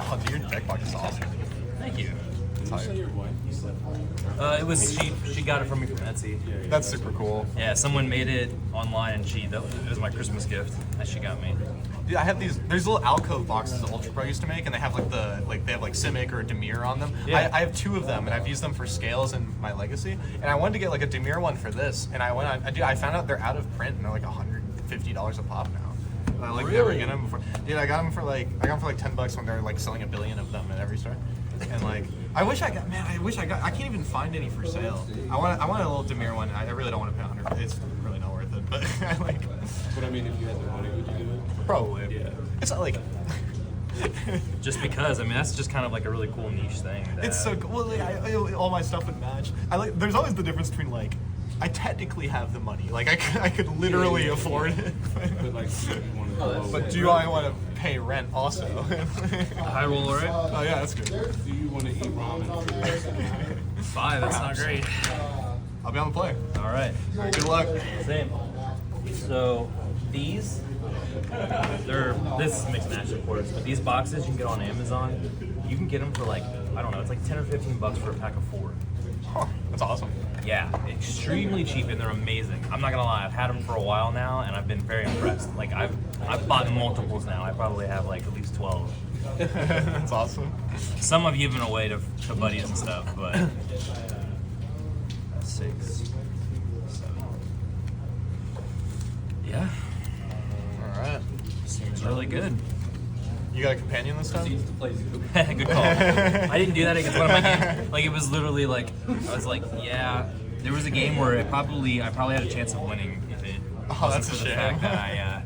Oh, dude, your deck box is awesome. Thank you. Tired. It was she got it from me from Etsy. That's super cool. Yeah, someone made it online and it was my Christmas gift that she got me. Dude, I have there's little alcove boxes that Ultra Pro used to make, and they have they have Simic or a Demir on them. Yeah. I have 2 of them, and I've used them for scales in my Legacy, and I wanted to get like a Demir one for this, and I found out they're out of print, and they're like $150 a pop now. I never get them before. Dude, I got them for like $10 when they're like selling 1 billion of them at every store. And like, I can't even find any for sale. I want a little Demir one. I really don't want to pay 100. It's really not worth it, but I like. But I mean, if you had the money, would you do it? Probably. Yeah. It's not like. Just because, I mean, that's just kind of like a really cool niche thing. It's so cool. Well, like, all my stuff would match. There's always the difference between like, I technically have the money. Like I could literally afford it. But like, you want to But do I want to pay rent also? High roller, right? Oh yeah, that's good. Do you want to eat ramen for the rest of the night? 5, that's not great. I'll be on the play. All right. Good luck. Same. So these, this is mixed match of course, but these boxes you can get on Amazon. You can get them for like, I don't know, it's like 10 or 15 bucks for a pack of 4. Huh, that's awesome. Yeah, extremely cheap and they're amazing. I'm not gonna lie, I've had them for a while now and I've been very impressed. Like I've bought multiples now. I probably have like at least 12. That's awesome. Some I've given away to buddies and stuff, but 6, 7. Yeah, All right. seems really good. You got a companion this time? Good call. I didn't do that against one of my games. Like it was literally like I was like, yeah. There was a game where I probably had a chance of winning if it wasn't that's for a the shame. fact that I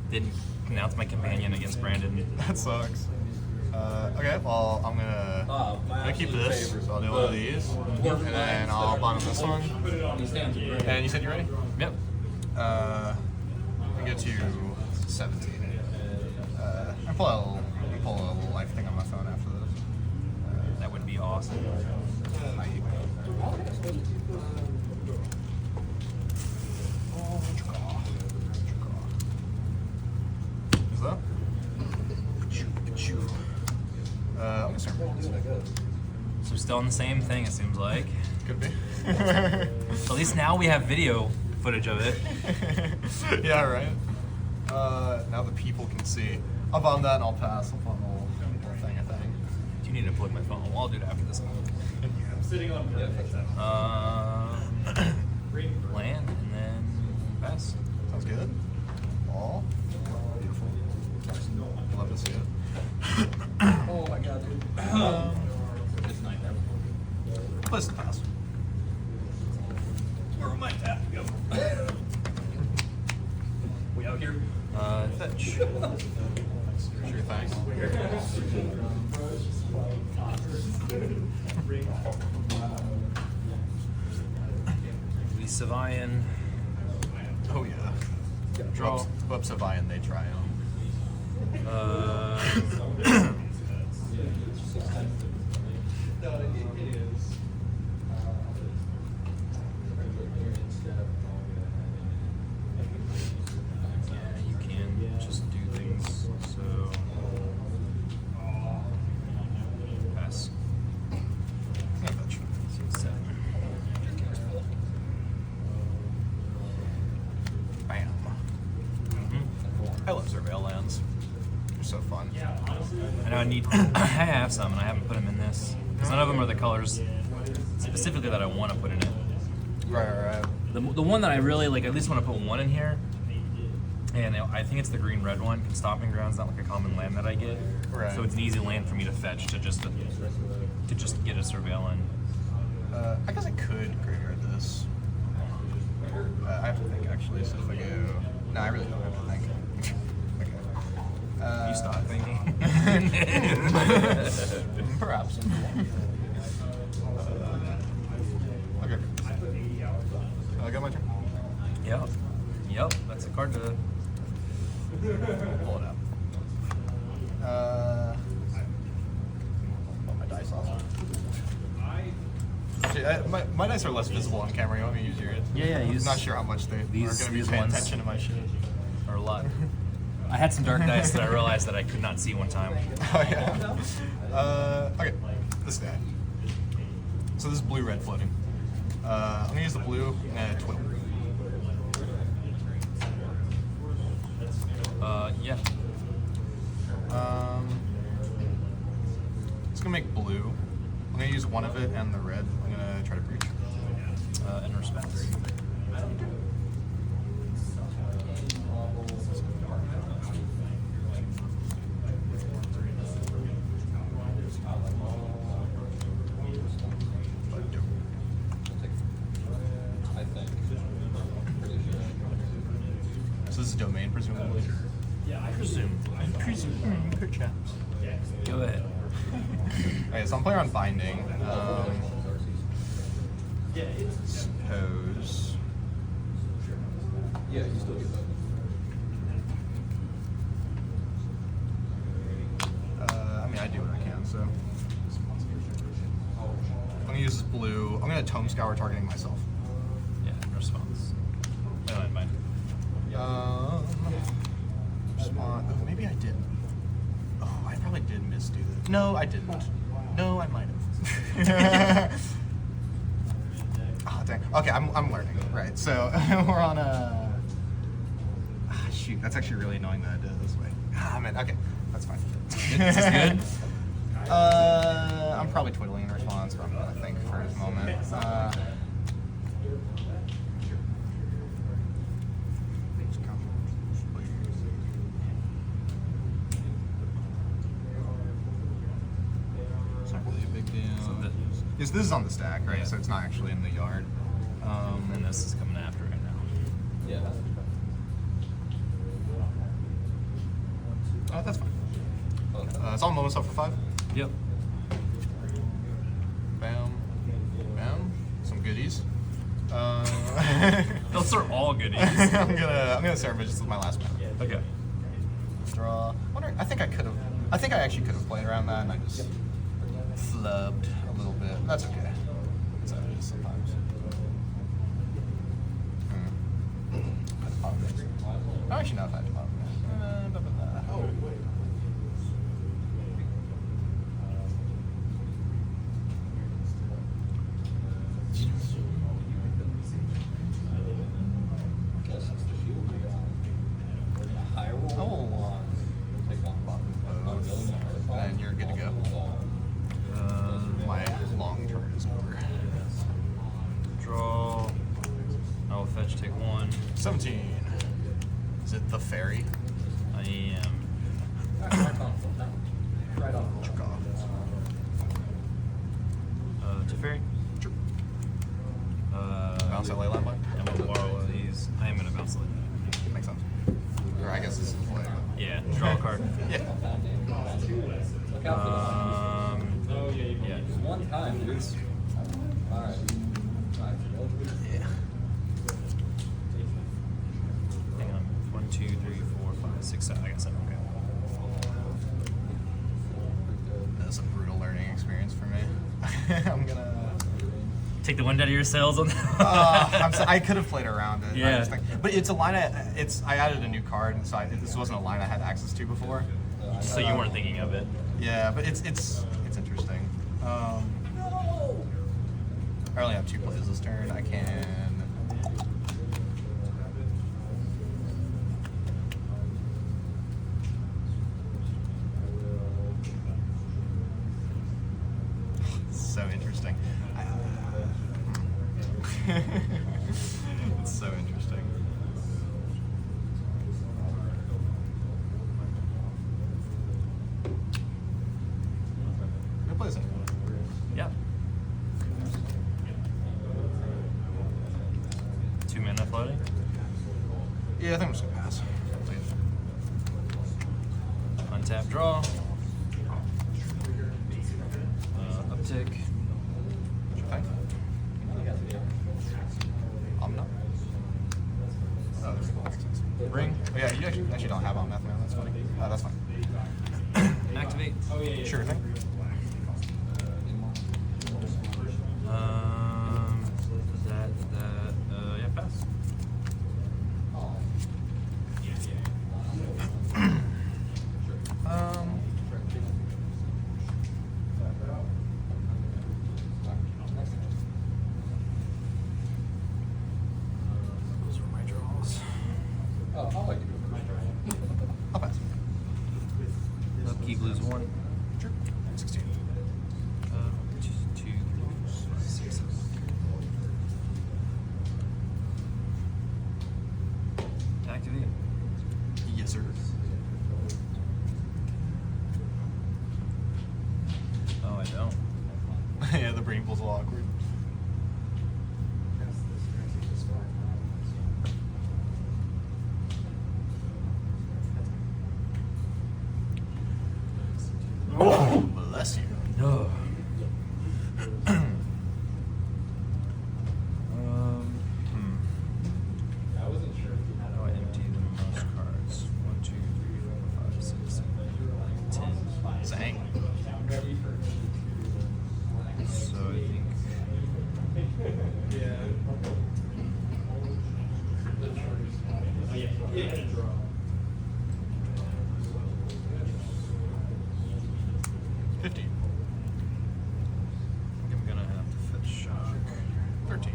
didn't announce my companion against Brandon. That sucks. Okay, well, I'm gonna keep this. So I'll do one of these, and then I'll bottom this one. And you said you're ready? Yep. I get to 17. I pull a little life thing on my phone after this. That would be awesome. Is that? I'm gonna start rolling. So we're still on the same thing, it seems like. Could be. At least now we have video footage of it. Yeah, right. Now the people can see. I'll bomb that and I'll pass. I'll bomb the whole thing, I think. Do you need to plug my phone? Well, I'll do it after this one. I'm sitting on Land and then pass. Sounds good. All. Beautiful. Love to see it. Oh my god, dude. It's night now. Place to pass. Where am I at? Go. We out here? Fetch. Sure thing. We Savian. Oh yeah. Draw. Whoop Savian, they try on. Yeah, you can just do things. So pass. Yeah, fetch. 7. Bam. I love Surveil lands. They're so fun. I know I have some and I haven't put them in this. Because none of them are the colors specifically that I want to put in it. Right. The one that I really like, I at least want to put one in here. And I think it's the green-red one. Stomping Ground's not like a common land that I get. Right. So it's an easy land for me to fetch to just get a Surveil in. I guess I could graveyard this. I have to think actually. So if I go, no, I really don't have to think. Okay. You stop thinking. Perhaps. Okay. I got my turn. Yep. That's a card to Pull it out. Put my dice off. Actually, my dice are less visible on camera. You want me to use yours? Yeah. I'm not sure how much they are going to be paying ones attention to my shit. are a lot. I had some dark dice that I realized that I could not see one time. Oh yeah. Okay, this guy. So this is blue-red floating. I'm gonna use the blue and Twiddle. Yeah. It's gonna make blue. I'm gonna use one of it and the red. I'm gonna try to breach. In response. So this is domain, presumably. Yeah, I presume. Perhaps. Go ahead. Okay, so I'm playing on binding. Suppose. Yeah, you still get that. I mean, I do what I can, so. I'm gonna use this blue. I'm gonna tome scour targeting myself. Yeah, in response. I don't mind. Respond. Oh, maybe I didn't. Oh, I probably did misdo this. No, I didn't. No, I might have. Oh, dang. Okay, I'm learning. Right, so we're on a. Shoot, that's actually really annoying that I did it this way. Ah, man. Okay, that's fine. This is good. I'm probably twiddling in response, but I'm gonna think for a moment. It's not really a big deal. Yes, this is on the stack, right? Yeah. So it's not actually in the yard. And this is coming after right now. Yeah. That's fine. So I'll moment myself for 5. Yep. Bam. Bam. Some goodies. Those are all goodies. I'm gonna salvage this with my last mana. Okay. Draw. I think I actually could have played around that, and I just flubbed a little bit. That's okay. That's how it is sometimes. Oh, actually, no, I've had to pop it. Oh, wait. And you're good to go. My long turn is over. Draw. I will fetch, take 1. 17. Is it the fairy? I am. Check off. Teferi. Sure. Bounce Bounce that ley line line? I'm gonna borrow these. I am gonna bounce it. Makes sense. Or I guess this is the ley. Yeah. Draw a card. Yeah. Yeah. One time, dude. Alright. Yeah. Hang on. 1, 2, 3, 4, 5, 6, 7. I got 7. Okay. That's a brutal learning experience for me. I'm gonna. Take the wind out of your sails on that. I could have played around it. Yeah. But it's a line. I added a new card, so this wasn't a line I had access to before. So you weren't thinking of it. Yeah, but it's interesting. I only have 2 plays this turn. I can. So interesting. It's so interesting. Who plays it? Yeah. 2 mana floating. Yeah, I think I'm just gonna pass. Untap, draw. Uptick. Okay. Omna. Oh, that's cool. Makes sense. Ring. Oh, yeah, you actually don't have Omnath now. That's funny. That's fine. Activate. Sure thing. Yeah, pass. Yes, sir. Oh, I don't. Yeah, the brain pool's a little awkward. Oh, bless you. No. I wasn't sure if you had How do I empty the most cards? 1, 2, 3, 4, 5, 6, 7, 8, 10. Zang. ready for So I think. yeah. 50. I think I'm gonna have to fetch shock. 13.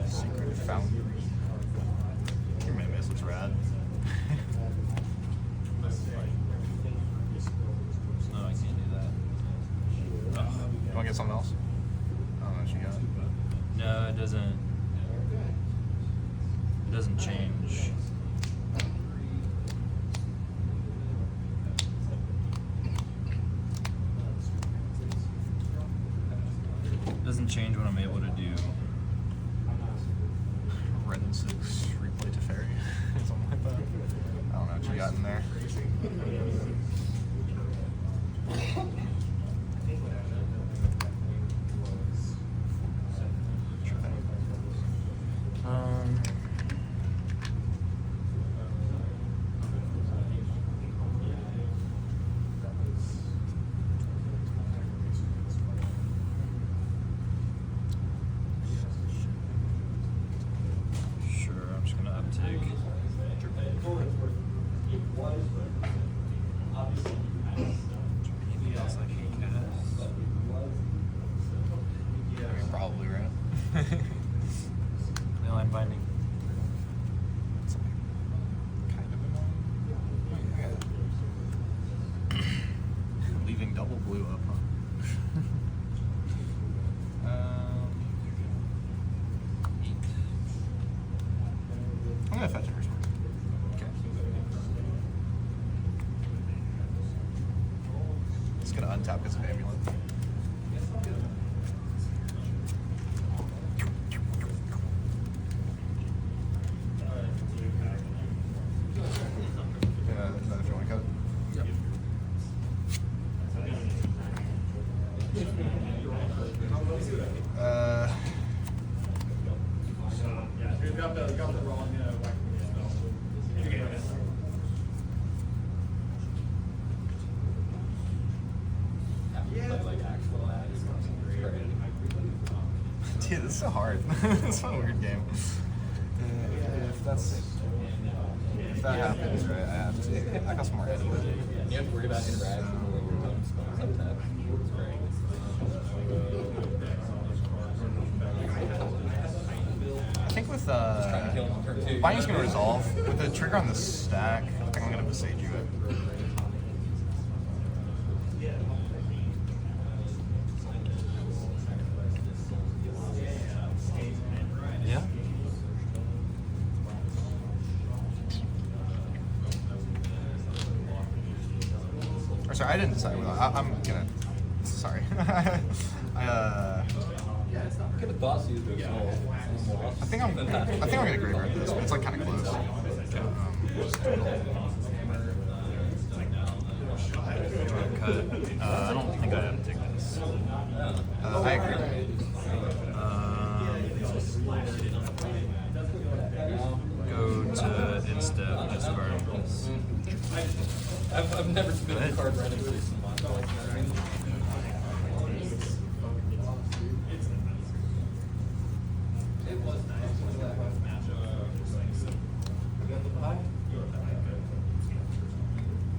Secret Foundry. Your Mammoth looks rad. No, I can't do that. You want to get something else? I don't know what you got. No, it doesn't. It doesn't change. It doesn't change what I'm able to do. Red and 6, replay to Fairy. Something like that. I don't know what you got in there. Sure thing. Sure, I'm just gonna uptake. Anything else I can cast? You're probably right. No, I'm binding. Something kind of annoying. Leaving double blue up, huh? Eat. I'm gonna fetch it first. Okay. Just gonna untap because of Amulet. Yeah, is that if you want to cut it? Yep. Like actual ads. Dude, this is so hard. It's a weird game. If that happens, right, I have to. I got some more anyway. You have to worry about interaction when your opponent spells up that. It's great. I think with Trying to kill him on turn 2. binding's gonna resolve with the trigger on the stack. I think I'm gonna besage you it. Yeah. Or sorry, I didn't decide. I'm gonna. Sorry. Could have thought you was I think I'm gonna graveyard this, but it's like kind of close. Cut it. I don't think I have to take this. I agree. Go to instep, discard this. I've never spit a card randomly so much. It was nice.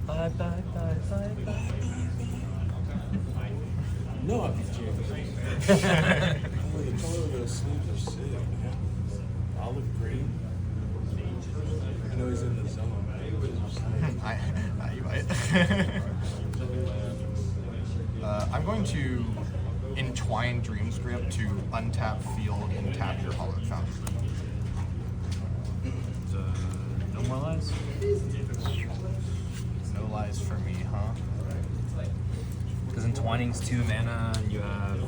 Bye, bye, bye, bye, bye. No, I'm just kidding. The color of the sleeves are sick, man. Olive green. I know he's in the zone. You might. I'm going to Entwine Dreams Grip to untap field and tap your Hollowed Fountain. No more lies? No lies for me, huh? Because Entwining's 2 mana, and you have...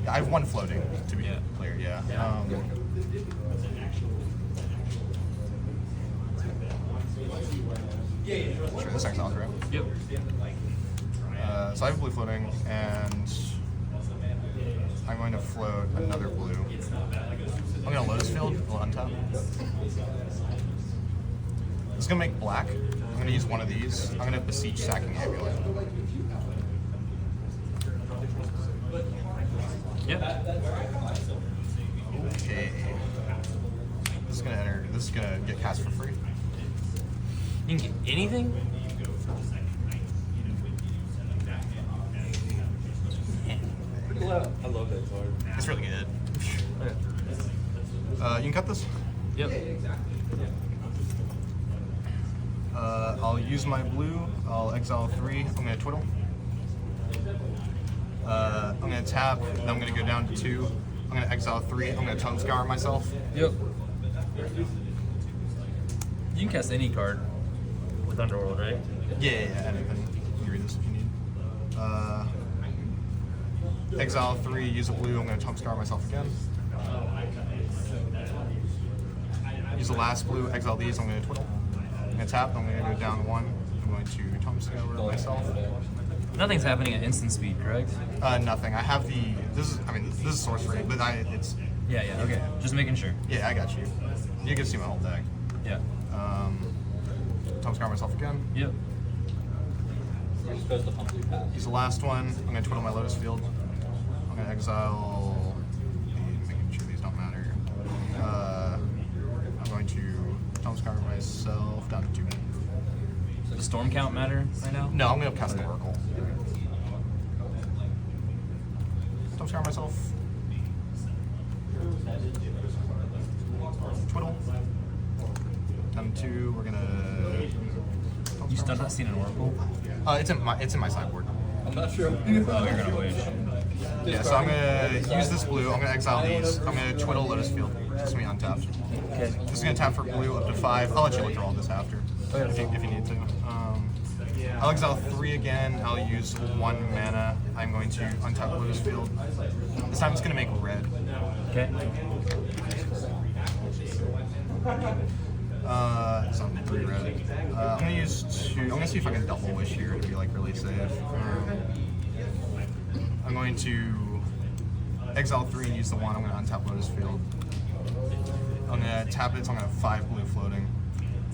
Yeah, I have 1 floating to be a player, yeah. Sure, this exiles, right? Yep. So I have blue floating, and I'm going to float another blue. I'm going to Lotus Field, we'll untap. This is going to make black. I'm going to use one of these. I'm going to Beseech Sacking Amulet. Yep. Okay. This is going to enter. This is going to get cast for free. You can get anything? I love that card. It's really good. You can cut this. Yep. I'll use my blue. I'll exile 3. I'm going to Twiddle. I'm going to tap. Then I'm going to go down to 2. I'm going to exile 3. I'm going to Tome Scour myself. Yep. You can cast any card with Underworld, right? Yeah, anything. You can read this if you need. Exile 3, use a blue. I'm going to Tome Scour myself again. Use the last blue, exile these. I'm going to Twiddle. I'm going to tap. I'm going to go down 1. I'm going to Tome Scour myself. Nothing's happening at instant speed, correct? Nothing. I have the. This is sorcery, but it's. Yeah, okay. Just making sure. Yeah, I got you. You can see my whole deck. Yeah. Tome Scour myself again. Yep. You're supposed to humbly pass. Use the last one. I'm going to Twiddle my Lotus Field. I'm going to exile. Making sure these don't matter. I'm going to Tome Scour myself down to 2. Does storm count matter right now? No, I'm going to cast the Oracle. Tome Scour myself. Twiddle. Down to 2. We're going to. You still not seen an Oracle? It's in my sideboard. I'm not sure. Oh, you're gonna wish. Yeah, so I'm gonna use this blue. I'm gonna exile these. I'm gonna Twiddle Lotus Field. It's gonna be untapped. Okay. This is gonna tap for blue up to 5. I'll let you withdraw this after if you need to. I'll exile 3 again. I'll use 1 mana. I'm going to untap Lotus Field. This time it's gonna make red. Okay. So I'm 3 red. I'm gonna use 2. I'm gonna see if I can double wish here to be like really safe. I'm going to exile 3 and use the 1. I'm gonna untap Lotus Field. I'm gonna tap it. So I'm gonna have 5 blue floating.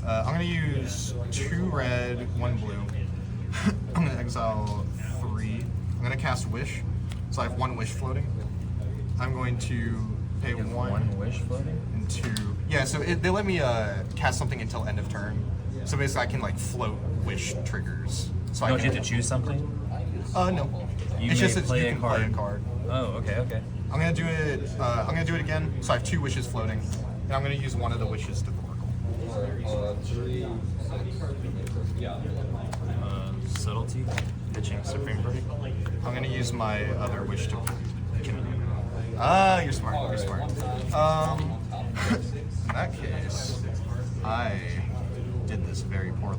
I'm gonna use 2 red, 1 blue. I'm gonna exile 3. I'm gonna cast Wish. So I have 1 wish floating. I'm going to pay 1. 1 wish floating? And 2. Yeah, so they let me cast something until end of turn. So basically I can like float wish triggers. So Don't I you can, have to choose something? No. You It's may just that play you a can card. play a card. Oh, okay. I'm gonna do it. I'm gonna do it again. So I have 2 wishes floating, and I'm gonna use one of the wishes to the Oracle. 3, 6. Yeah. Subtlety. Pitching Supreme Verdict. I'm gonna use my other wish to. You're smart. You're smart. In that case, I did this very poorly.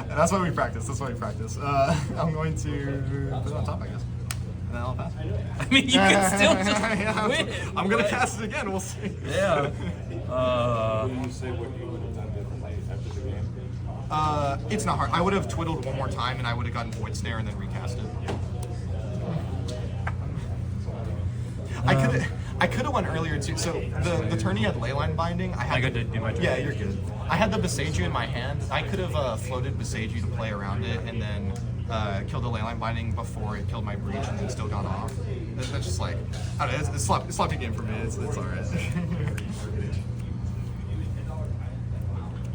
That's why we practice. I'm going to put it on top, I guess. And then I'll pass. I mean, you can still just win. I'm going to cast it again. We'll see. Yeah. Will you say what you would have done differently after the game? It's not hard. I would have twiddled one more time and I would have gotten Void Snare and then recast it. I could have won earlier too. So the tourney had Leyline Binding. I got to do my turn. Yeah, you're good. I had the Beseiju in my hand. I could have floated Beseiju to play around it and then killed the Leyline Binding before it killed my Breach and then still gone off. That's just like, I don't know, it's a sloppy game for me. It's alright.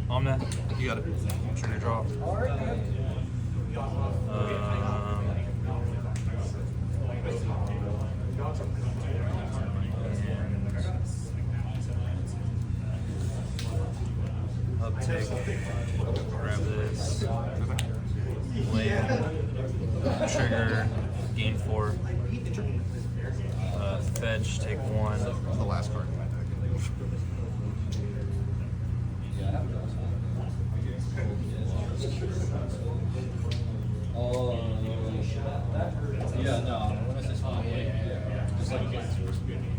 Omna. You got it. Trigger draw. Uptake. Grab this. Play it. Trigger, gain 4. Fetch, take 1. The last card in my deck. Oh, yeah, no, when I say something, yeah, just like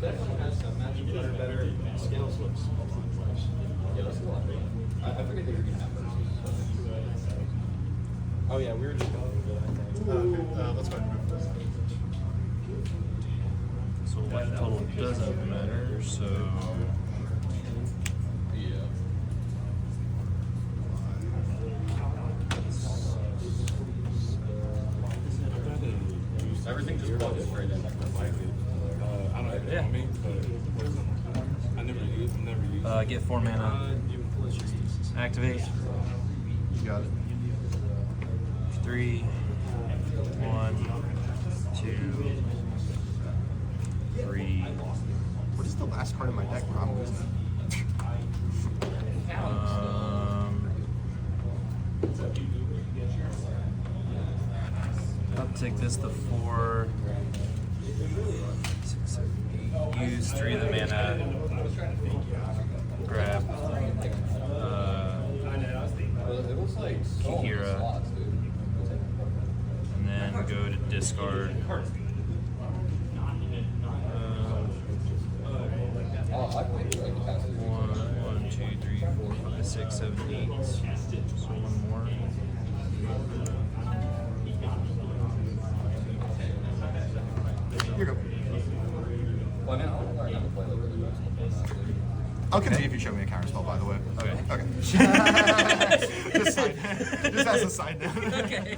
that one has some magic better scale slips. Yeah, that's a lot. I forget that you're gonna have versus. Oh yeah, we were just going Let's go ahead and move this. So life total doesn't matter, so... Yeah. Everything just plugs straight in. I don't have it on me, but I never use it. Get 4 mana. Activate. You got it. 3, 1, 2, 3. What is the last card in my deck? Bro, I'm losing it. I'll take this to 4, 6, 7, 8. Use 3 of the mana. Grab. It was like so many Kihira. slots, dude. And then go to discard. Oh, I played like the past 1, 2, 3, 4, 5, 6, 7, 8. So one more. Here you go. Well, I mean, I don't learn how to play like really good stuff. I'll continue if you show me a counter spell, by the way. Okay. Okay. just as a side note. Okay.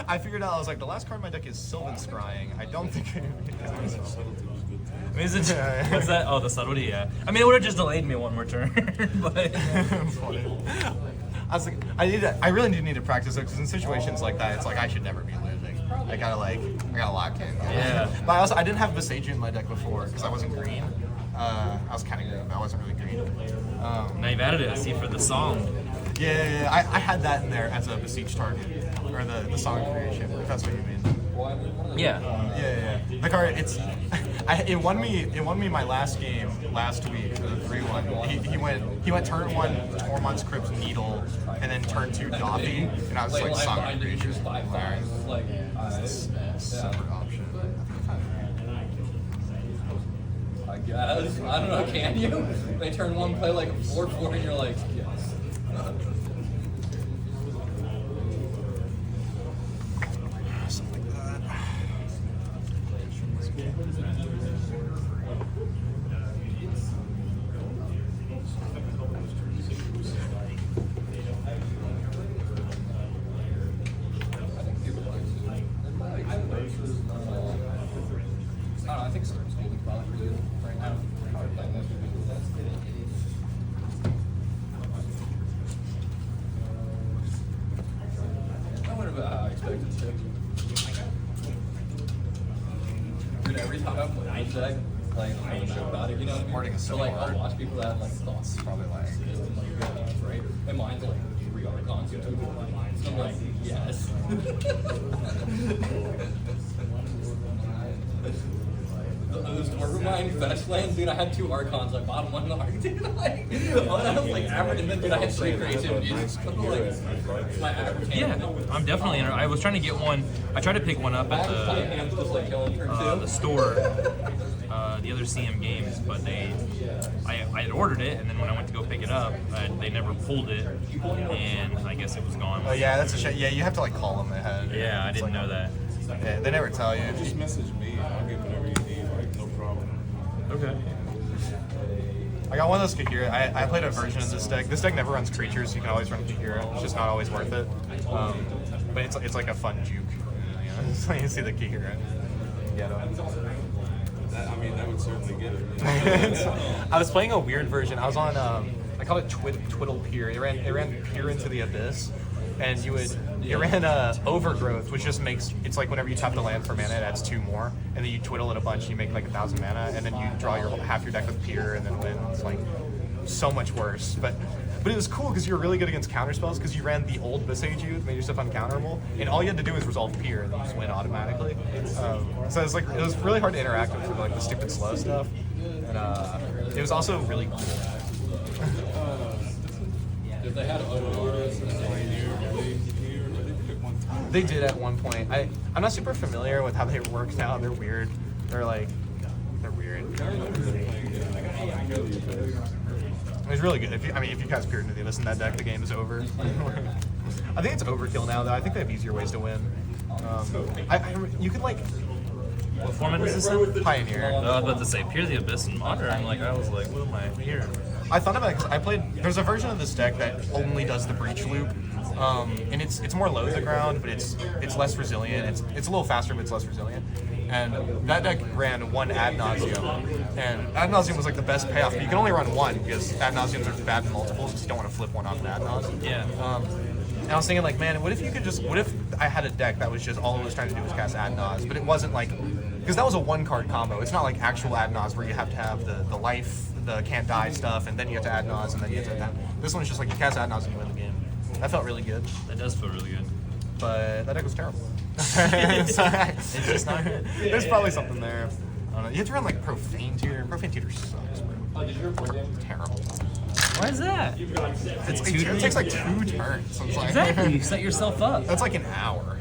I figured out, I was like, the last card in my deck is Sylvan Scrying. I don't think Subtlety was good too. I mean, is it, Yeah. what's that? Oh, the subtlety, yeah. I mean, it would have just delayed me one more turn, but... Funny. I was like, I really do need to practice it because in situations like that, it's like I should never be losing. I gotta lock in. Yeah. But I didn't have Visagia in my deck before because I wasn't green. I was kind of green, but I wasn't really green. Now you've added it, I see, for the song. Yeah. I had that in there as a besiege target, or the song creation. If that's what you mean. Yeah. Yeah. The card, it won me my last game last week, the 3-1. He went turn 1 Tormund's Crypt Needle, and then turn 2 Doffy, and I was like song creation. Separate option. I guess. I don't know, can you? They turn one, play like a 4-4, and you're like, yes. Something like that. I think people like to. I don't know, I think Storm School is probably pretty good right now. Probably playing this. I wonder about how I expected to. Dude, every time I play this deck, like, I don't know about it, you know what I mean? Wording is so like, hard. I'll watch people that have, like, thoughts. Probably like. And, like, yeah, right? And mine's like 3 archons and 2 lines. I'm like, yes. Those Dwarven fetch lands, dude. I had 2 archons, like bottom 1 arc, dude. Like, I was like average, and then dude, I had 3 creation views. Like, my average hand. Yeah, I'm definitely in. I was trying to get one. I tried to pick one up My at average hand's just like killing turn 2. the store, the other CM games, but I had ordered it, and then when I went to go pick it up, they never pulled it, and I guess it was gone. Oh yeah, that's a shame. Yeah, you have to like call them ahead. Yeah, I It's didn't like- know that. Yeah, they never tell you. Just message me. I'll get whatever you need. Like no problem. Okay. I got one of those Kahira. I played a version of this deck. This deck never runs creatures, so you can always run Kahira. It's just not always worth it. But it's like a fun juke. You know, it's like you see the Kahira. Get them. I mean, that would certainly get it. I was playing a weird version. I was on I called it Twiddle Peer. It ran Peer into the Abyss, and it ran Overgrowth, which just makes it's like whenever you tap the land for mana, it adds 2 more, and then you twiddle it a bunch, you make like 1,000 mana, and then you draw half your deck with Peer, and then win. It's like so much worse. But But it was cool because you were really good against counter spells because you ran the old SCG that made your stuff uncounterable, and all you had to do was resolve Pier, and then you just win automatically. So it was really hard to interact with for like the stupid slow stuff, and it was also really cool. If they had They did at one point. I'm not super familiar with how they worked out. They're weird. They're weird. It was really good. If you guys peered into the abyss in that deck, the game is over. I think it's overkill now, though. I think they have easier ways to win. You could like. What format is this in? Pioneer. I was about to say Peer the Abyss and Modern. I was like, what am I here? I thought about it 'cause I played. There's a version of this deck that only does the breach loop, and it's more low to the ground, but it's less resilient. It's a little faster, but it's less resilient. And that deck ran one Ad Nauseam, and Ad Nauseam was like the best payoff. But you can only run one because Ad Nauseams are bad in multiples, because you don't want to flip one off an Ad Nauseam. Yeah. And I was thinking like, man, what if I had a deck that was just all it was trying to do was cast Ad Naus, but it wasn't like, because that was a one card combo. It's not like actual Ad Naus where you have to have the life, the can't die stuff, and then you have to Ad Naus, and then you have to This one is just like you cast Ad Naus and you win the game. That felt really good. That does feel really good. But that deck was terrible. It's just not good. There's probably something there. I don't know. You have to run like Profane Tutor, and Profane Tutor sucks, bro. Terrible. Why is that? It takes like 2 turns. So it's like, Exactly, you set yourself up. That's like an hour.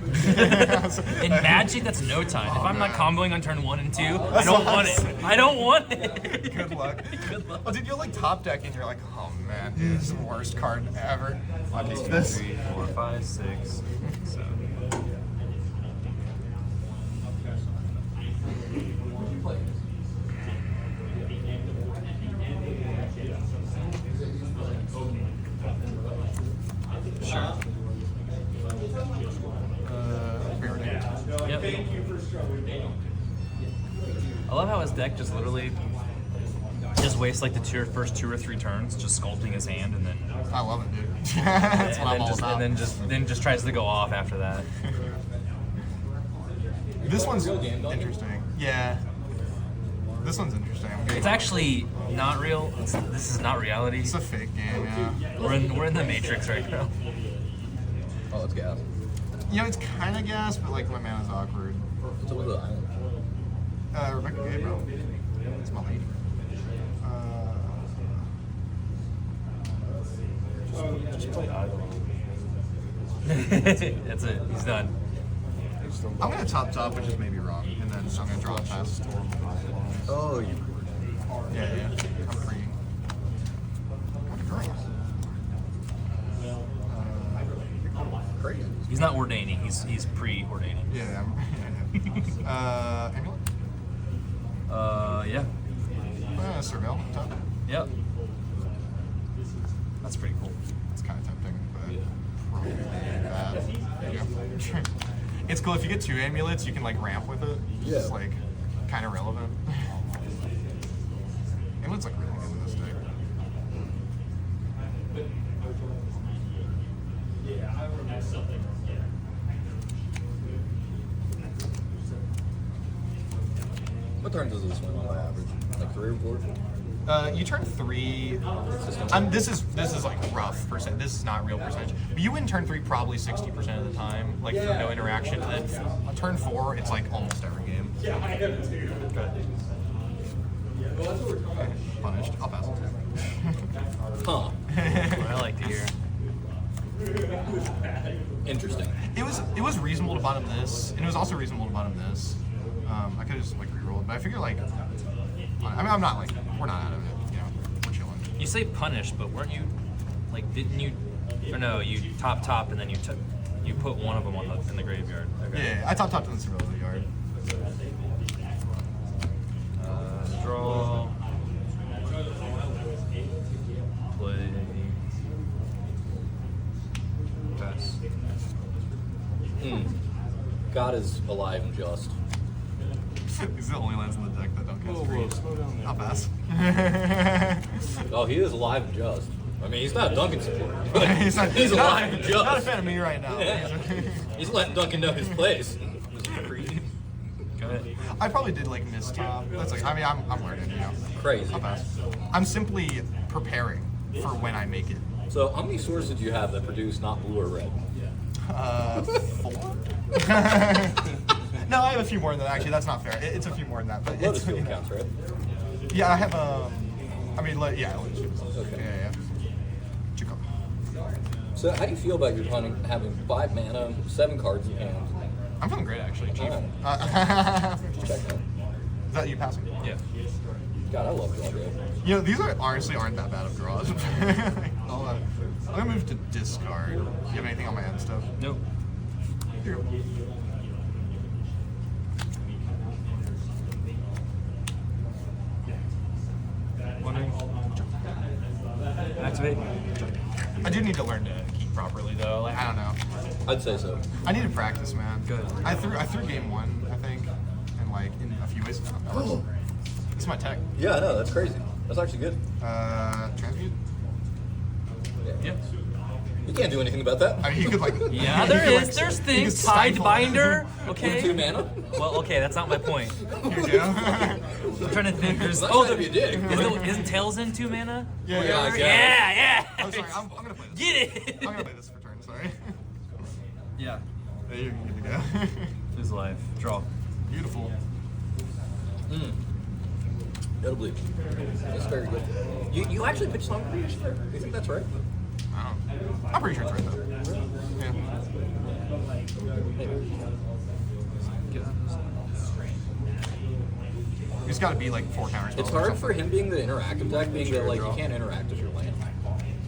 In Magic, that's no time. If I'm not comboing on turn 1 and 2, I don't want it. I don't want it. Good luck. Good luck. Oh, dude, you'll like top deck and you're like, oh man, dude, this is the worst card ever. I'll take this. 3, 4, 5, 6, 7. Sure. Yep. I love how his deck just literally just wastes like the first 2 or 3 turns just sculpting his hand, and then I love it, dude. That's what I'm all about. and then just tries to go off after that. This one's interesting. Yeah. This one's interesting. It's actually not real. This is not reality. It's a fake game, yeah. We're in the Matrix right now. Oh, it's gas. You know, it's kind of gas, but like my mana's awkward. What's up with the island? Rebecca Gay, bro. It's my lady. Just play Idle. That's it. He's done. I'm gonna top, which is maybe wrong, and then I'm gonna draw a pass. Oh, you. Yeah. I'm free. Crazy. He's not ordaining. He's pre-ordaining. Yeah. Amulet? Yeah. Surveil, top. Yep. That's pretty cool. It's kind of tempting, but probably bad. Yeah. It's cool if you get 2 amulets, you can like ramp with it. It's just like kind of relevant. Amulets like really good with this deck. What turns does this win on average? Like 3 or 4? You turn 3. This is like rough percent. This is not real percentage. But you win turn 3 probably 60% of the time, like through no interaction. And then on turn 4, it's like almost every game. Good. Punished. I'll pass it. Huh. I like to hear. Interesting. It was reasonable to bottom this, and it was also reasonable to bottom this. I could have just like rerolled, but I figure like, I mean, I'm not like, we're not out of it, you know, we're chilling. You say punish, but weren't you like? Didn't you? Or no, you top, and then you put one of them in the graveyard. Okay. Yeah, I topped in the Surveil yard. Draw. Play. Pass. God is alive and just. These are the only lands in the deck that don't cast Whoa, free. slow down there. I'll pass. Oh, he is alive and just. I mean, he's not a Duncan supporter. but he's alive and just. Not a fan of me right now. Yeah. He's letting Duncan know his place. Go ahead. I probably did like miss top. That's like, I mean, I'm learning, you know. Crazy. I'll pass. I'm simply preparing for when I make it. So, how many swords did you have that produce not blue or red? 4? No, I have a few more than that. Actually, that's not fair. It's a few more than that. But Lotus it's, field counts, right? yeah, I have I mean, yeah, Lotus Field. Okay. Yeah. Chico. So, how do you feel about your opponent having 5 mana, 7 cards in hand? I'm feeling great, actually, Chief. Alright. Check that. Is that you passing? Yeah. God, I love draw day. You know, these honestly aren't that bad of draws. I'm gonna move to discard. Do you have anything on my end stuff? Nope. Here. Wondering. Activate. I do need to learn to keep properly, though. Like, I don't know. I'd say so. I need to practice, man. Good. I threw game 1, I think, and like in a few ways. This is my tech. Yeah, I know, that's crazy. That's actually good. Transmute. Yeah. You can't do anything about that. I mean, he could like. Yeah, he there could, is. like, There's he things. could Tide stifle. binder. With Okay. 2 mana? Well, okay, that's not my point. Here you go. I'm trying to think. There's That's oh, trying to be a dick. isn't Tails in 2 mana? Yeah, Yeah, I yeah. guess. Yeah. I'm sorry. I'm gonna play this. Get it. I'm gonna play this for turn. Sorry. Yeah. There you go. Lose life. Draw. Beautiful. Gotta believe. That's very good. You actually pitched Song of Creation there? You think that's right? I don't know. I'm pretty sure it's right though. Yeah. He's got to be like 4 counters. It's hard for him being the interactive deck, being that like you can't interact with your land.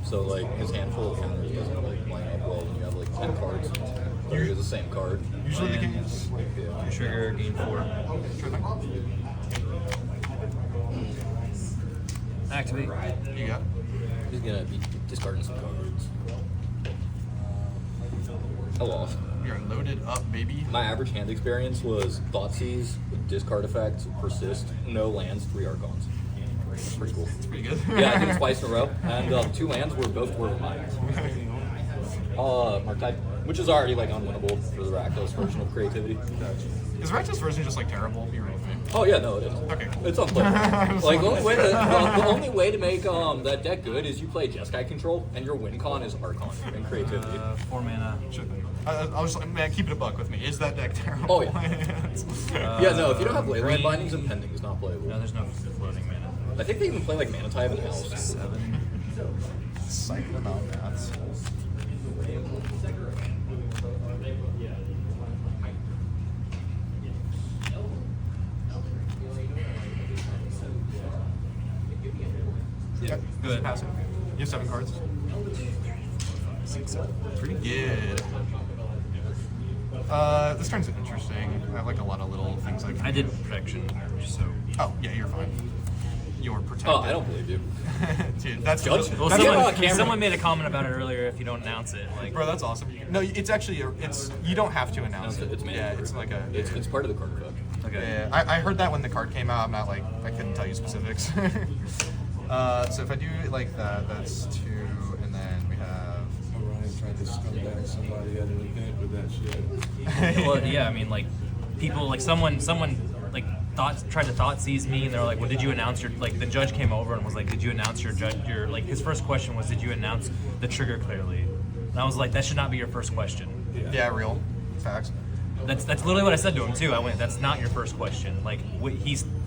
So like his handful of counters doesn't like line up well when you have like 10 cards. Or you have the same card. Usually they can And- use. Yeah. Trigger. Gain 4. Sure thing. Activate. You got. He's gonna be discarding some cards. I lost. You're loaded up, baby. My average hand experience was Thoughtseize, discard effect, persist, no lands, 3 Archons. That's pretty cool. It's pretty good. Yeah, I did it twice in a row, and 2 lands were both Whirl Mines. Mark type, which is already like unwinnable for the Rakdos version of creativity. Is Rectus version just like terrible? Be real with me. Oh yeah, no, it is. Okay, cool. It's unplayable. Like the only way to make that deck good is you play Jeskai control, and your win con is Archon and creativity. 4 mana. Sure thing. I was just like, man, keep it a buck with me. Is that deck terrible? Oh, yeah. Yeah, no, if you don't have Leyland green. Bindings and Pending, it's not playable. No, there's no floating mana. I think they even play like Mana Type in House. 7. Psych them out, Mats. Yeah. Good. Passive. You have 7 cards. 6, 7. Pretty good. This turn's interesting. I have like a lot of little things like. I did protection, so. Oh yeah, you're fine. You're protected. Oh, I don't believe you. Dude, that's Judge? Well, That's someone, on camera. someone made a comment about it earlier. If you don't announce it, like. Bro, that's awesome. No, it's actually it's you don't have to announce it. It's yeah, mandatory. it's like a. It's part of the card effect. Okay. Yeah, I heard that when the card came out. I'm not like I couldn't tell you specifics. So if I do like that, that's 2, and then we have. Orion tried to scumbag somebody at an event with that shit. Well, yeah, I mean, like, people, like, someone, like, tried to thought seize me, and they were like, well, did you announce your, like, the judge came over and was like, did you announce your, like, his first question was, did you announce the trigger clearly? And I was like, that should not be your first question. Yeah, real facts. That's literally what I said to him, too. I went, that's not your first question. Like,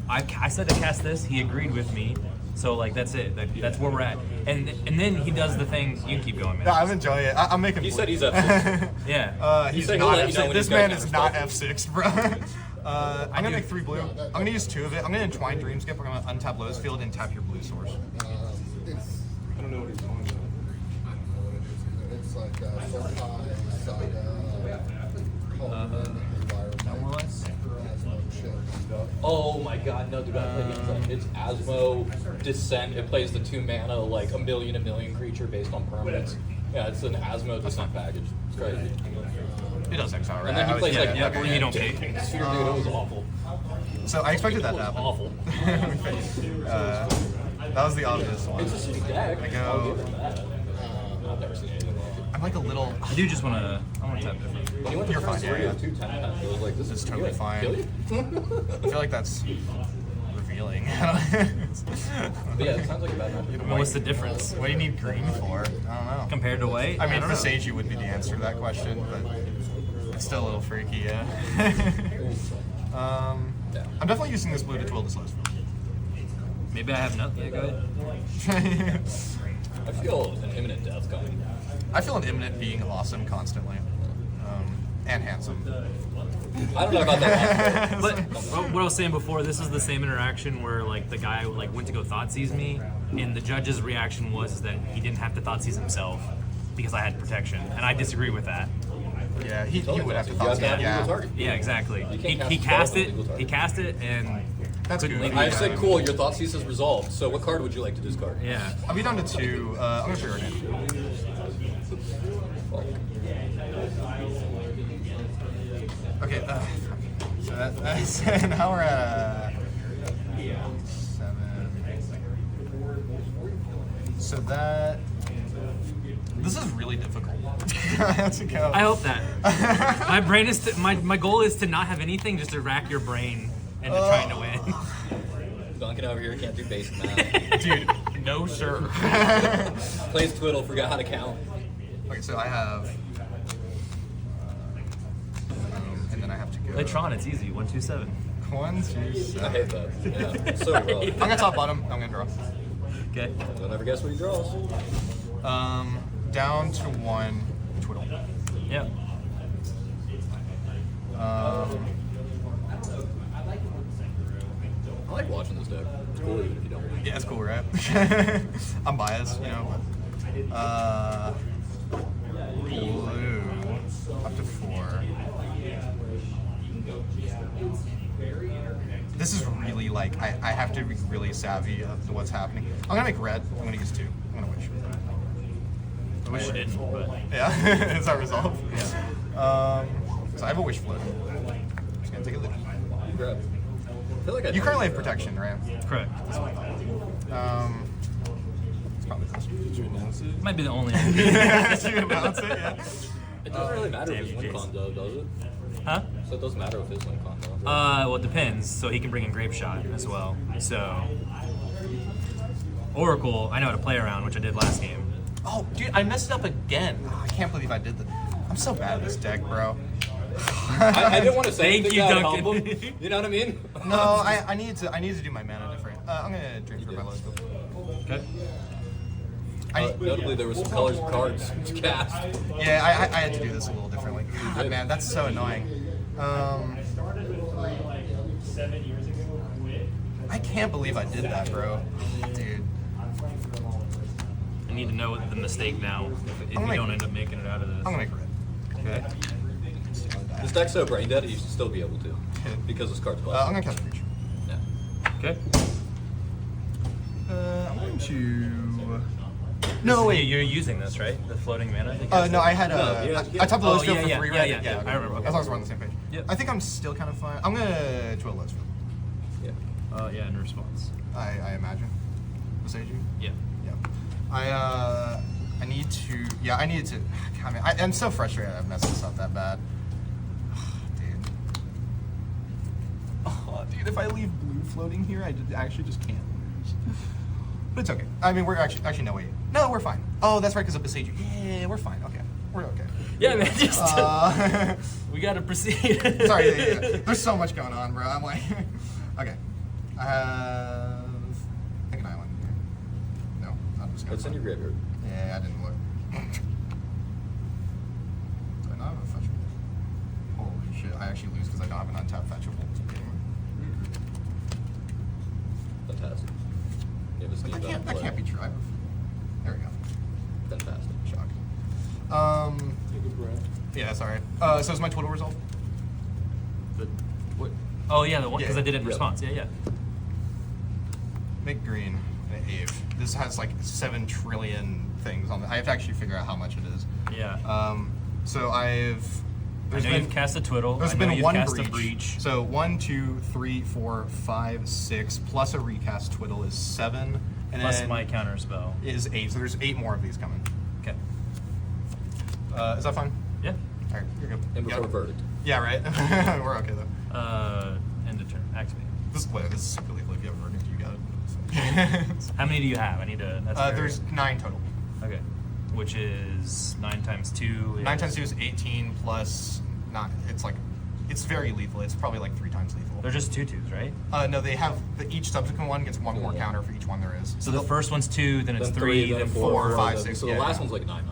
I said to cast this, he agreed with me. So like that's it. That's where we're at. And then he does the thing. You can keep going, man. No, I'm enjoying it. I'm making. He said he's F6. Yeah. He's said he'll not let you know F6. when This he's got man a is counter not spell. F6, bro. I'm gonna do. make 3 blue. I'm gonna use 2 of it. I'm gonna Entwine Dreamskip. I'm gonna untap Lotus Field and tap your blue source. I don't know what he's doing. It's like Sultai, Saga, Coleman, More or less. Oh my god, no, dude, I play games like it's Asmo Descent. It plays the 2 mana, like a million creature based on permanents. Yeah, it's an Asmo Descent package. It's crazy. It does exile, right? And then he plays like yeah, but you don't pay. Sphere, dude, it was awful. So I expected that to happen. Awful. That was the obvious one. It's a sweet deck. I go- I'll give it that. I've never seen anything like it. I'm like a little. I do just want to. I want to tap different. When he went to You're turn fine, 3 yeah, with 2 10 I was like, this It's is totally good. fine. Kill you? I feel like that's revealing. feeling. But yeah, it sounds like a bad matchup. What's the difference What do you need green for? I don't know. compared to white? I mean, don't know. Visagi would be the answer to that question, but it's still a little freaky, yeah. I'm definitely using this blue to twill this list. Maybe I have nothing. Yeah, go ahead. I feel an imminent death coming. I feel an imminent being awesome constantly. And handsome. I don't know about that last But what I was saying before, this is the same interaction where like the guy like went to go thought seize me, and the judge's reaction was that he didn't have to thought seize himself because I had protection, and I disagree with that. Yeah, he Totally would have to you have thought to have yeah. legal target. Yeah, exactly. can't He cast cast a it. legal target. He cast it, and That's couldn't good. leave I it. said, cool, your thought cease is resolved. So what card would you like to discard? Yeah. I'll be down to 2. I'm gonna trigger again. Okay, so that's now we're at 7. So this is really difficult. That's a go. I hope that. My brain is my goal is to not have anything, just to rack your brain into trying to win. Duncan over here can't do basic math. Dude, no sir. Plays Twiddle, forgot how to count. Okay, so I have, and then I have to go. Play Tron, it's easy. 1, 2, 7. 1, 2, I 7. hate that. Yeah, so rough. I'm gonna top bottom. I'm gonna draw. Okay. Don't ever guess what he draws. Down to 1 twiddle. Yeah. I like watching this deck. It's cool even if you don't win. Yeah, it's cool, right? I'm biased, you know. Blue up to 4. This is really like I have to be really savvy of what's happening. I'm gonna make red. I'm gonna use 2. I'm gonna wish. I wish I didn't, but Yeah, it's our resolve. So I have a wish float. Just gonna take a look. You grab. I feel like I You currently have protection, right? correct. It's probably this. Did you announce it? Might be the only. Yeah, you can bounce it, yeah. It doesn't really matter if Damn his you, win con Jason. does it? Huh? So it doesn't matter if his win con does. Well, it depends. So he can bring in Grape Shot as well. So Oracle, I know how to play around, which I did last game. Oh, dude, I messed up again. Oh, I can't believe I did that. I'm so bad at this deck, bro. I didn't want to say Thank anything you, that would Duncan. help him. You know what I mean? No, I need to do my mana different. I'm gonna dream for my lowest goal. Okay. Notably, there was some colors of cards to cast. Yeah, I had to do this a little differently. God, man, that's so annoying. I can't believe I did that, bro. Dude. I need to know the mistake now if you don't end up making it out of this. I'm gonna make red. Okay. This deck's so brain dead, you should still be able to. Because this card's I'm classic. gonna cast Reach. Yeah. Okay. I'm going to... No, wait. You're using this, right? The floating mana? No, I had I topped the lowest field for 3 red. yeah, I remember. Okay. As long as we're on the same page. Yep. I think I'm still kind of fine. I'm gonna twiddle lowest field. Yeah. Yeah, in response. I imagine. Visagi? Yeah. Yeah. I need to. Yeah, I needed to. God, man, I'm so frustrated. I've messed this up that bad. Dude. Oh, dude, if I leave blue floating here, I actually just can't lose. But it's okay. I mean, we're actually no wait. No, we're fine. Oh, that's right, because of Visagi. Yeah, we're fine. Okay, we're okay. Yeah, man. Just we gotta proceed. Sorry, yeah. There's so much going on, bro. I'm like, okay. I have. I think an island here. No, I'm just gonna. It's in your graveyard. Yeah, I didn't look. Do I not have a fetchable? Holy shit, I actually lose because I don't have an untapped fetchable. Fantastic. You have a Steam That can't be true. There we go. Fantastic. Shock. Take a breath. Yeah, sorry. So is my Twiddle result? What? Oh yeah, the one because Yeah. I did it in Yeah. response. Yeah, yeah. Make green and Ave. This has like 7 trillion things on it. I have to actually figure out how much it is. Yeah. So I've. I know you've cast a Twiddle. There's I know been you've one cast breach. a breach. So 1, 2, 3, 4, 5, 6 plus a recast Twiddle is 7, and Plus then my counter spell. is 8. So there's 8 more of these coming. Okay. Is that fine? Yeah. All right, you're good. And before Yeah. verdict. Yeah, right. We're okay though. End of turn. Activate. This is super lethal if you have a verdict, you got it. How many do you have? I need to. That's very- There's 9 total. Okay. Which is 9 times 2. 9 times 2 is 18 plus not. It's like, it's very lethal. It's probably like 3 times lethal. They're just 2s, right? No, they have each subsequent one gets 1 more counter for each one there is. So the first one's 2, then it's Then 3, then 4, 5, then- 6. So yeah, the last yeah. one's like 9,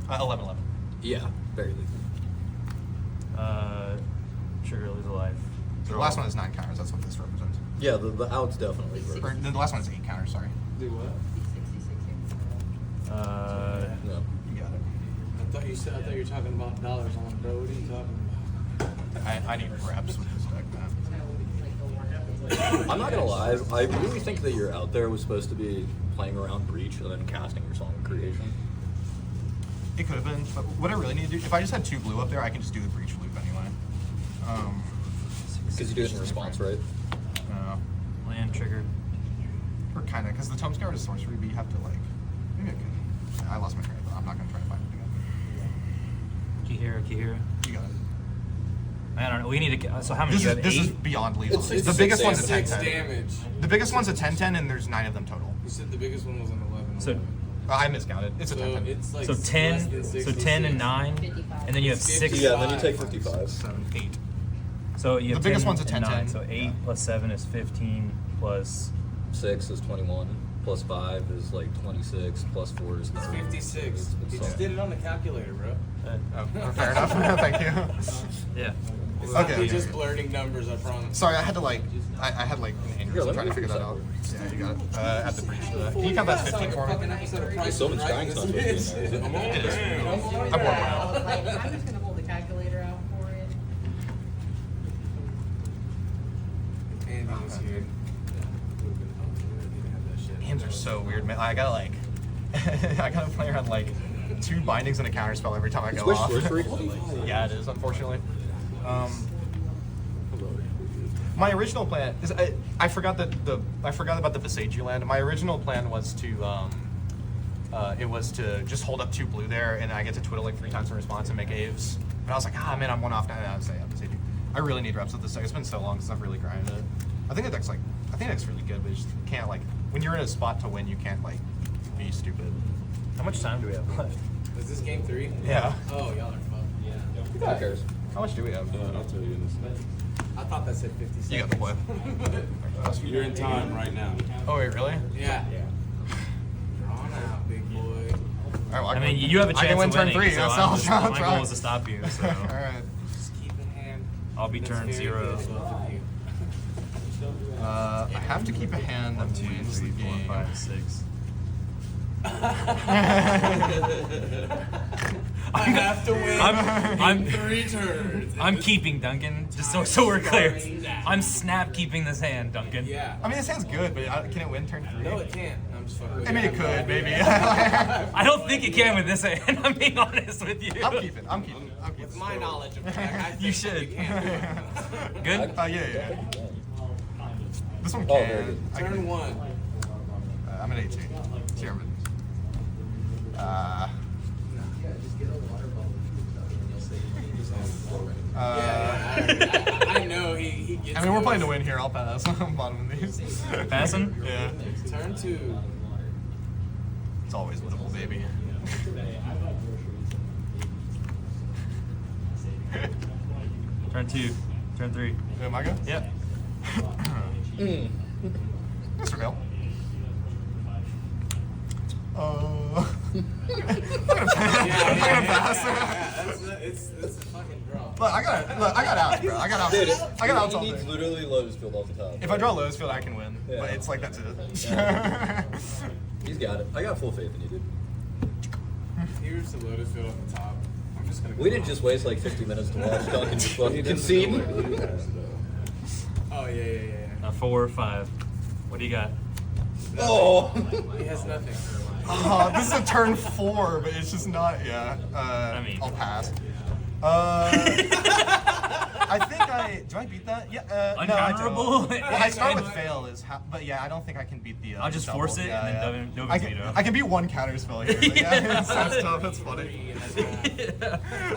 9. 11, 11. Yeah, very lethal. Trigger lose a life. So the last one is 9 counters. That's what this represents. Yeah, the out's definitely Or, the last one is 8 counters. Sorry. Do what? No. You got it. I thought you were talking about dollars on it, bro. What are you talking about? I need reps with this deck, man. I'm not gonna lie, I really think that your out there was supposed to be playing around Breach and then casting your Song of Creation. It could have been, but what I really need to do, if I just had 2 blue up there, I can just do the breach loop anyway. Because you do it in response, right? Land trigger. Or kind of, because the Tome Scour is sorcery, but you have to like, maybe I can. I lost my train of thought. I'm not gonna try to find it again. Kihira. You got it. I don't know. We need to. So how many? This You is have this 8? is beyond lethal. It's The biggest one's a 6 10-10. damage. The biggest one's a 10-10, and there's 9 of them total. You said the biggest one was an 11. So- I miscounted. It's a So 10-10. it's like So less 10. than So 10 and 9, and then you have 6. Yeah, then you take 55. 7, 8. So you have The biggest 10 one's a and 9, 10-10. So 8 Yeah. plus 7 is 15 plus. 6 is 21, plus 5 is like 26, plus 4 is 30. 56. It's You just solid. did it on the calculator, bro. Oh, fair enough. Thank you. Yeah. It's Okay, not me okay. just blurting numbers, I promise. Sorry, I had to like, I had like an Here, aneurysm let trying me to figure that fix out. that. Yeah, you got it. At the breach. Can you count that 15 for me? Sylvan's Skying's not supposed to be in there, is it? It is. I'm warm now. Like, I'm just gonna hold the calculator out for it. Andy was here. Hands are so weird, man. I gotta like, I gotta play around like 2 bindings and a counter spell every time I It's go Wish off. Sorcery? Yeah, it is, unfortunately. My original plan is I forgot that I forgot about the Visage land. My original plan was to just hold up 2 blue there, and I get to twiddle like 3 times in response and make Aves. But I was like, man, I'm 1 off now. I say Visage. I really need reps with this deck. It's been so long since I've really grinded it. I think the deck's really good, but you just can't like when you're in a spot to win, you can't like be stupid. How much time do we have left? Is this game 3? Yeah. Oh, y'all are fucked. Who cares? How much do we have? I'll tell you in a second. I thought that said 50 seconds. You got the play. You're in time right now. Oh wait, really? Yeah. Drawn out, big boy. All right, well, I mean, you have a I chance can win of turn winning. 3. So That's I'm all. just, I'll my try. goal is to stop you. So All right. Just keep in hand. I'll be That's turn very 0. good, both of you. I have to keep a hand that 2, wins 3, the 4, game. 5, 6. I have to win I'm 3 turns. I'm keeping Duncan. Just so we're clear. I'm snap keeping this hand, Duncan. Yeah. I mean, this hand's good, but can it win turn 3? No, it can't. I'm just fucking with I you. mean, it could, maybe. I don't think it can with this hand. I'm being honest with you. I'm keeping. With my knowledge of tech, I think You should. You can. Good. Yeah. This one Oh, can. very good. I Turn can- 1. I'm an 18. Chairman. I know he gets. I mean, we're those. playing to win here. I'll pass. I'm bottom of these. Passing? Yeah. Turn 2. It's always winnable, baby. Turn 2. Turn 3. Am I go? Yep. Mr. Bill. I'm gonna pass. It's a fucking draw. Look, I got outs, bro. I got outs. Dude, I got outs he all needs day. literally Lotus Field off the top. If I draw Lowe's Field, I can win. Yeah. But it's like that's it. He's got it. I got full faith in you, dude. Here's the Lotus Field at the top. I'm just gonna. We didn't just waste like 50 minutes to watch Duncan just fucking concede. Oh yeah. 4, 5. What do you got? Oh! He has nothing. This is a turn 4, but it's just not. Yeah. I mean- I'll pass. I think do I beat that? Yeah. No, I don't. Uncounterable? Well, I start with fail but yeah, I don't think I can beat the. I'll just double. force it Yeah, and then yeah. no veto. I can beat 1 counter spell here. But yeah, it sounds tough. That's funny.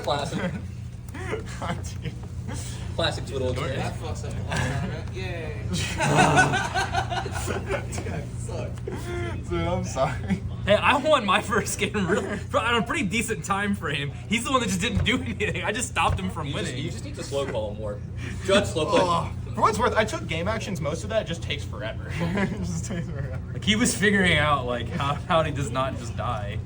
Classic. Dude. Classic Twiddle. That fucks up the whole tournament. Yay. Dude, I'm sorry. Hey, I won my first game on a pretty decent time frame. He's the one that just didn't do anything. I just stopped him from winning. You just need to slow call him more. Judge slow play. For what it's worth, I took game actions. Most of that just takes forever. It just takes forever. Like he was figuring out like how he does not just die.